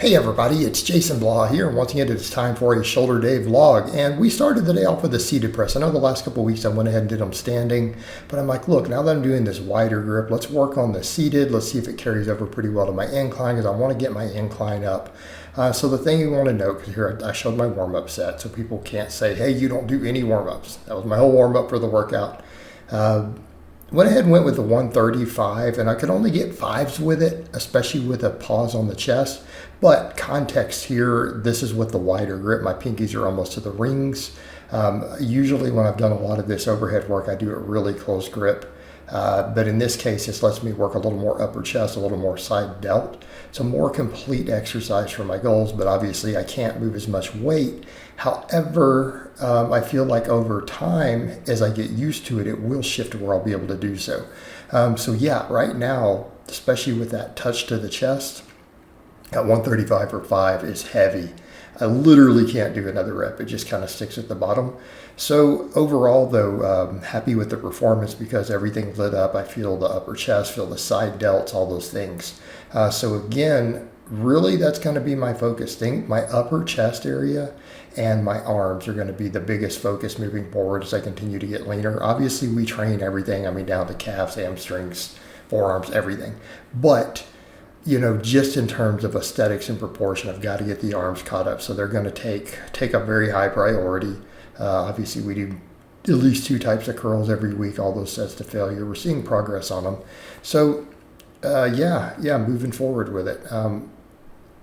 Hey everybody, it's Jason Blaha here, and once again it's time for a shoulder day vlog. And we started the day off with a seated press. I know the last couple of weeks I went ahead and did them standing, but I'm like, look, now that I'm doing this wider grip, let's work on the seated. Let's see if it carries over pretty well to my incline, because I want to get my incline up. So the thing you want to note, because here I showed my warm-up set, so people can't say, hey, you don't do any warm-ups. That was my whole warm-up for the workout. Went ahead and went with the 135, and I could only get fives with it, especially with a pause on the chest. But context here, this is with the wider grip. My pinkies are almost to the rings. Usually when I've done a lot of this overhead work, I do a really close grip. But in this case, this lets me work a little more upper chest, a little more side delt. So more complete exercise for my goals, but obviously I can't move as much weight. However, I feel like over time, as I get used to it, it will shift to where I'll be able to do so. So yeah, right now, especially with that touch to the chest, at 135 for 5 is heavy. I literally can't do another rep. It just kind of sticks at the bottom. So overall, though, happy with the performance because everything lit up. I feel the upper chest, feel the side delts, all those things. So again, really that's going to be my focus thing. My upper chest area and my arms are going to be the biggest focus moving forward as I continue to get leaner. Obviously, we train everything. I mean, down to calves, hamstrings, forearms, everything. But you know, just in terms of aesthetics and proportion, I've got to get the arms caught up. So they're going to take a very high priority. Obviously, we do at least 2 types of curls every week, all those sets to failure. We're seeing progress on them. So, yeah, moving forward with it.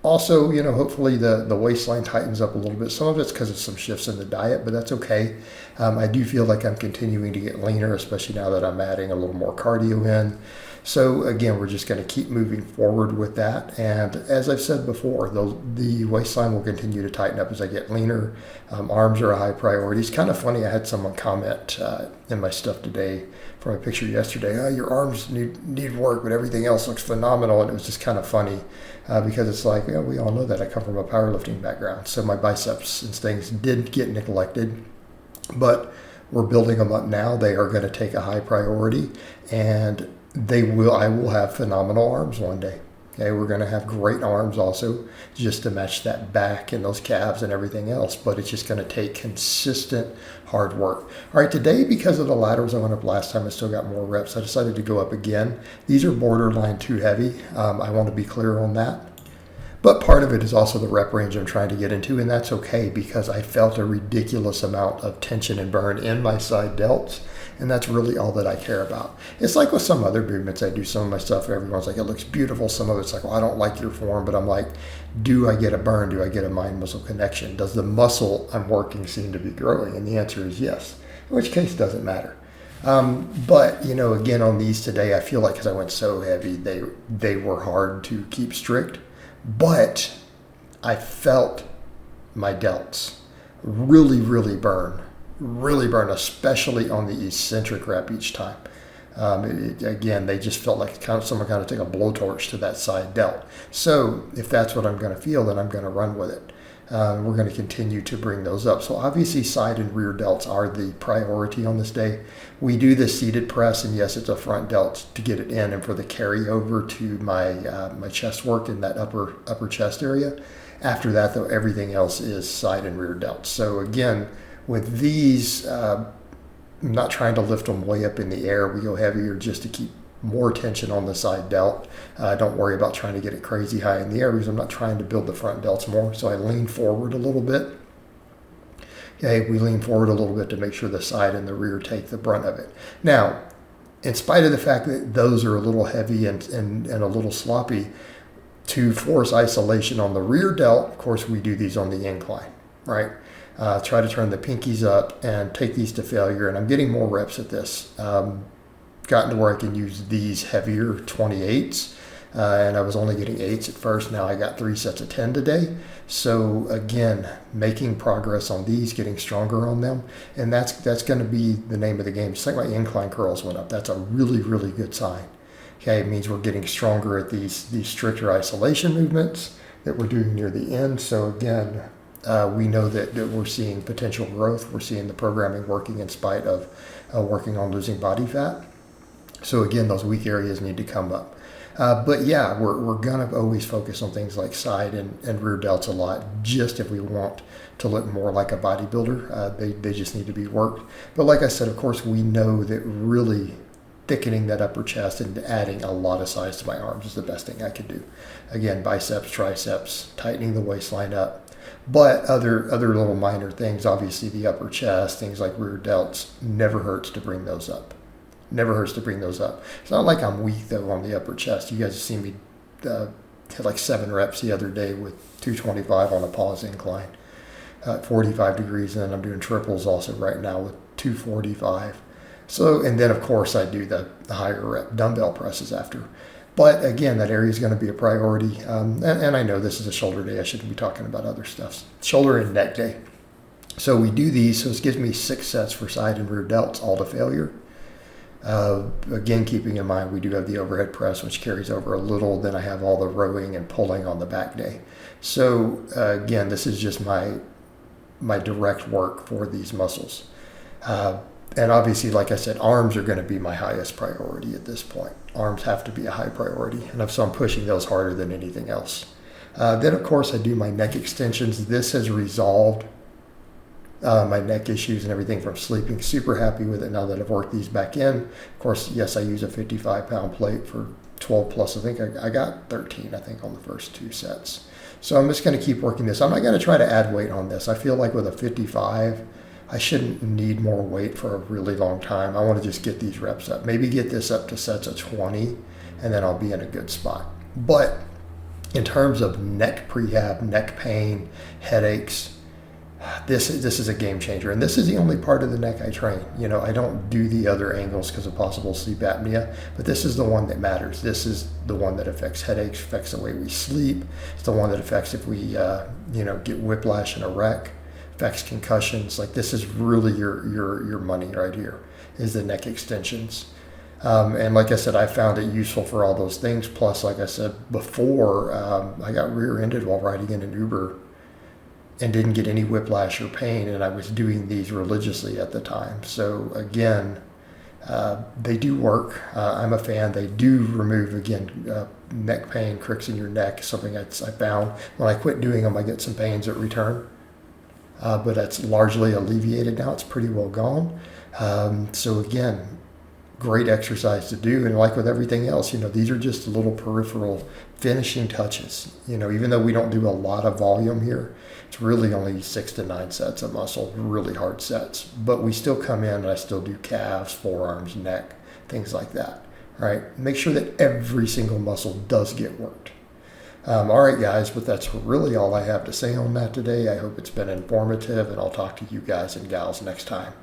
Also, you know, hopefully the waistline tightens up a little bit. Some of it's because of some shifts in the diet, but that's okay. I do feel like I'm continuing to get leaner, especially now that I'm adding a little more cardio in. So again, we're just going to keep moving forward with that. And as I've said before, the waistline will continue to tighten up as I get leaner. Arms are a high priority. It's kind of funny. I had someone comment in my stuff today from a picture yesterday, oh, your arms need work, but everything else looks phenomenal. And it was just kind of funny because it's like, we all know that I come from a powerlifting background. So my biceps and things did get neglected, but we're building them up now. They are going to take a high priority, and I will have phenomenal arms one day. Okay, we're going to have great arms also, just to match that back and those calves and everything else. But it's just going to take consistent hard work. All right, today, because of the laterals I went up last time, I still got more reps. I decided to go up again. These are borderline too heavy. I want to be clear on that. But part of it is also the rep range I'm trying to get into, and that's okay because I felt a ridiculous amount of tension and burn in my side delts, and that's really all that I care about. It's like with some other movements, I do some of my stuff, everyone's like, it looks beautiful. Some of it's like, well, I don't like your form, but I'm like, do I get a burn? Do I get a mind-muscle connection? Does the muscle I'm working seem to be growing? And the answer is yes, in which case it doesn't matter. But, you know, again, on these today, I feel like because I went so heavy, they were hard to keep strict. But I felt my delts really burn, especially on the eccentric rep each time. Again, they just felt like someone kind of took a blowtorch to that side delt. So if that's what I'm going to feel, then I'm going to run with it. We're going to continue to bring those up. So obviously side and rear delts are the priority on this day. We do the seated press, and yes, it's a front delt to get it in and for the carryover to my chest work in that upper chest area. After that, though, everything else is side and rear delts. So again, with these, I'm not trying to lift them way up in the air. We go heavier just to keep more tension on the side delt. Don't worry about trying to get it crazy high in the air because I'm not trying to build the front delts more. So I lean forward a little bit. Okay, we lean forward a little bit to make sure the side and the rear take the brunt of it. Now, in spite of the fact that those are a little heavy and a little sloppy, to force isolation on the rear delt, of course, we do these on the incline, right? Try to turn the pinkies up and take these to failure. And I'm getting more reps at this. Gotten to where I can use these heavier 28s, and I was only getting 8s at first. Now I got 3 sets of 10 today. So again, making progress on these, getting stronger on them, and that's going to be the name of the game. Just like my incline curls went up, that's a really good sign. Okay, it means we're getting stronger at these stricter isolation movements that we're doing near the end. So again, we know that we're seeing potential growth. We're seeing the programming working in spite of working on losing body fat. So again, those weak areas need to come up. But yeah, we're going to always focus on things like side and rear delts a lot, just if we want to look more like a bodybuilder. They just need to be worked. But like I said, of course, we know that really thickening that upper chest and adding a lot of size to my arms is the best thing I could do. Again, biceps, triceps, tightening the waistline up. But other little minor things, obviously the upper chest, things like rear delts, never hurts to bring those up. Never hurts to bring those up. It's not like I'm weak, though, on the upper chest. You guys have seen me hit like 7 reps the other day with 225 on a pause incline at 45 degrees. And then I'm doing triples also right now with 245. So, and then, of course, I do the higher rep dumbbell presses after. But, again, that area is going to be a priority. And I know this is a shoulder day. I shouldn't be talking about other stuff. Shoulder and neck day. So we do these. So this gives me 6 sets for side and rear delts, all to failure. Again, keeping in mind we do have the overhead press, which carries over a little. Then I have all the rowing and pulling on the back day. So again, this is just my direct work for these muscles. And obviously, like I said, arms are going to be my highest priority at this point. Arms have to be a high priority, and so I'm pushing those harder than anything else. Then, of course, I do my neck extensions. This has resolved my neck issues and everything from sleeping. Super happy with it now that I've worked these back in. Of course, yes, I use a 55-pound plate for 12 plus. I think I got 13, I think, on the first 2 sets. So I'm just going to keep working this. I'm not going to try to add weight on this. I feel like with a 55, I shouldn't need more weight for a really long time. I want to just get these reps up. Maybe get this up to sets of 20, and then I'll be in a good spot. But in terms of neck prehab, neck pain, headaches, this is a game changer. And this is the only part of the neck I train. I don't do the other angles because of possible sleep apnea, but this is the one that matters. This is the one that affects headaches, affects the way we sleep. It's the one that affects if we, get whiplash in a wreck, affects concussions. Like, this is really your money right here, is the neck extensions. And like I said, I found it useful for all those things. Plus, like I said before, I got rear-ended while riding in an Uber and didn't get any whiplash or pain, and I was doing these religiously at the time. So again, they do work. I'm a fan. They do remove, again, neck pain, cricks in your neck, something I found. When I quit doing them, I get some pains that return. But that's largely alleviated now. It's pretty well gone. So again, great exercise to do. And like with everything else, these are just little peripheral finishing touches. Even though we don't do a lot of volume here, it's really only 6 to 9 sets of muscle, really hard sets. But we still come in and I still do calves, forearms, neck, things like that. All right. Make sure that every single muscle does get worked. All right, guys, but that's really all I have to say on that today. I hope it's been informative, and I'll talk to you guys and gals next time.